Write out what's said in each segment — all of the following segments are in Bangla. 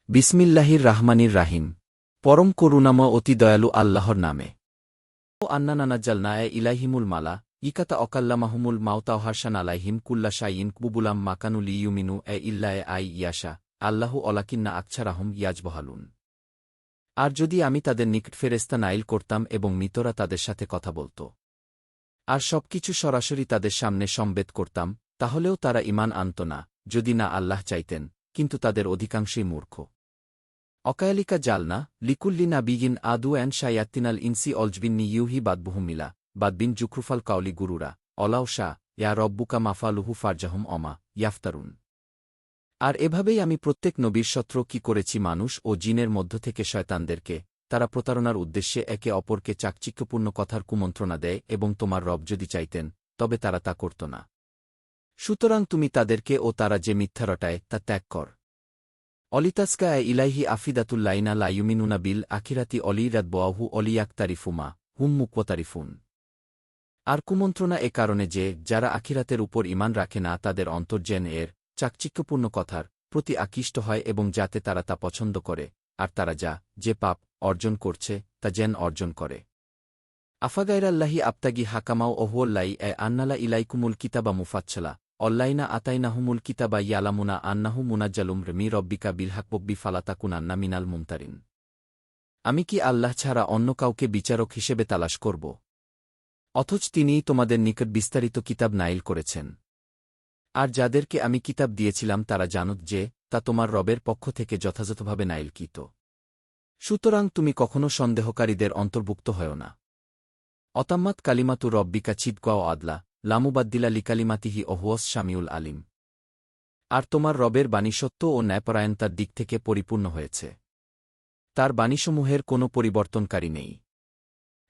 বিসমিল্লাহির রাহমানির রাহিম। পরম করুণাময় অতি দয়ালু আল্লাহর নামে। ও আন্নানানাজ্জালনায়ে ইলাইহিমুল মালা ইকাতা অকাল্লামাহুমুল মাউতাওহারশান আলাইহিম কুল্লা শাইইন কুবুলাম মাকানুল ইয়ুমিনু ইল্লায়ে আই ইয়াশা আল্লাহু অলাকিন্না আকছারাহুম ইয়াজবহালুন। আর যদি আমি তাদের নিকট ফেরেশতা নাইল করতাম এবং মৃতরা তাদের সাথে কথা বলত, আর সবকিছু সরাসরি তাদের সামনে সম্বেদ করতাম, তাহলেও তারা ঈমান আনত না, যদি না আল্লাহ চাইতেন, কিন্তু তাদের অধিকাংশই মূর্খ। অকায়ালিকা জালনা লিকুল্লি নাবিয়িন আদুওয়ান শায়াতিনাল ইনসি অলজবিন্নি ইউহি বাদবুহুমিলা বাদবিন জুকরুফাল কাওলি গুরুরা অলাও শাহ ইয়া রব্বুকা মাফালুহু ফারজাহুম অমা ইয়াফতারুন। আর এভাবেই আমি প্রত্যেক নবীর সত্র কি করেছি মানুষ ও জিনের মধ্য থেকে শয়তানদেরকে, তারা প্রতারণার উদ্দেশ্যে একে অপরকে চাকচিক্যপূর্ণ কথার কুমন্ত্রণা দেয় এবং তোমার রব যদি চাইতেন, তবে তারা তা করত না। সুতরাং তুমি তাদেরকে ও তারা যে মিথ্যা রটায় তা ত্যাগ কর। অলিতাস্কা ইলাইহি আফিদাতুল্লাইনা লাইয়ুমিনুনা বিল আখিরাতি অলিরাত বোয়াহু অলিয়াক্তারিফুমা হুম মুকতারিফুন। আর কুমন্ত্রণা এ কারণে যে, যারা আখিরাতের উপর ঈমান রাখে না তাদের অন্তর্জেন এর চাকচিক্যপূর্ণ কথার প্রতি আকৃষ্ট হয় এবং যাতে তারা তা পছন্দ করে, আর তারা যে পাপ অর্জন করছে তা যেন অর্জন করে। আফাগাইরাল্লাহি আবতাগি হাকামাও ওহুয়াল্লাই আন্নালা ইলাইকুমুল কিতাবা মুফাচ্ছলা অল্লাইনা আতাইনাহুমুল কিতাবা ইয়ালামুনা আন্নাহু মুনাজ্জালুম মি রব্বিকা বিলহাকবব্বি ফালাতাকুনান্না মিনাল মুমতারিন। আমি কি আল্লাহ ছাড়া অন্য কাউকে বিচারক হিসেবে তালাশ করব? অথচ তিনিই তোমাদের নিকট বিস্তারিত কিতাব নাইল করেছেন। আর যাদেরকে আমি কিতাব দিয়েছিলাম তারা জানত যে, তা তোমার রবের পক্ষ থেকে যথাযথভাবে নাইলকৃত। সুতরাং তুমি কখনও সন্দেহকারীদের অন্তর্ভুক্ত হও না। অতাম্মাত কালিমাতু রব্বিকা ছিদকা আদলা লামুবাদ্দিলা লিকালিমাতিহি অহুয়স শামিউল আলিম। আর তোমার রবের বাণী সত্য ও ন্যায়পরায়ণতার দিক থেকে পরিপূর্ণ হয়েছে। তার বাণীসমূহের কোনো পরিবর্তনকারী নেই।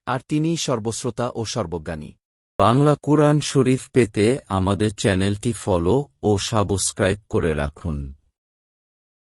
আর তিনিই সর্বশ্রোতা ও সর্বজ্ঞানী। বাংলা কুরআন শরীফ পেতে আমাদের চ্যানেলটি ফলো ও সাবস্ক্রাইব করে রাখুন।